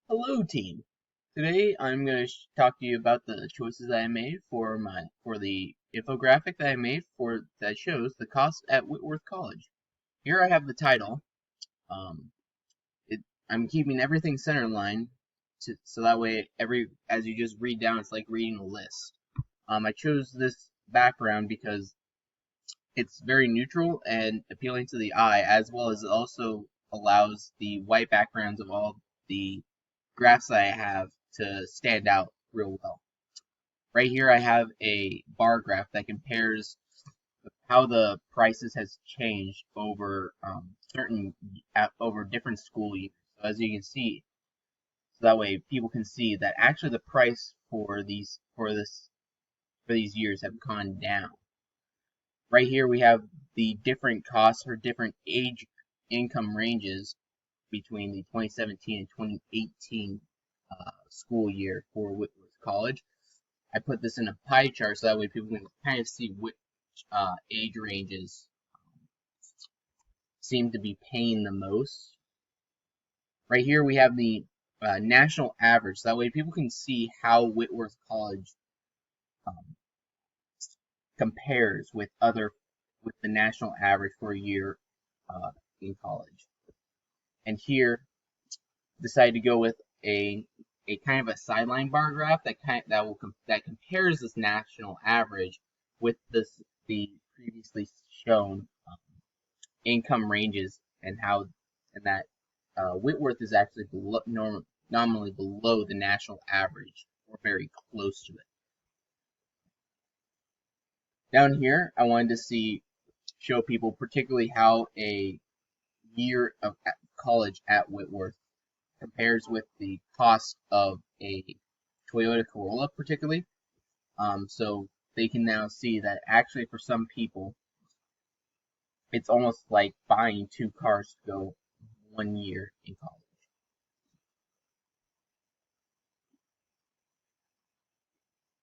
Hello, team. Today I'm going to talk to you about the choices that I made for the infographic that I made for that shows the cost at Whitworth College. Here I have the title. Um, I'm keeping everything center line so that way as you just read down, it's like reading a list. I chose this background because it's very neutral and appealing to the eye, as well as it also allows the white backgrounds of all the graphs that I have to stand out real well. Right here I have a bar graph that compares how the prices has changed over over different school years. So as you can see, so that way people can see that actually the price for these years have gone down. Right here we have the different costs for different age income ranges between the 2017 and 2018 school year for Whitworth College. I put this in a pie chart so that way people can kind of see which age ranges seem to be paying the most. Right here we have the national average, so that way people can see how Whitworth College um, compares with the national average for a year in college. And here decided to go with a kind of a sideline bar graph that compares this national average with the previously shown income ranges and that Whitworth is actually nominally below the national average or very close to it. Down here, I wanted to show people particularly how a year of college at Whitworth compares with the cost of a Toyota Corolla, particularly. So they can now see that actually for some people, it's almost like buying two cars to go 1 year in college.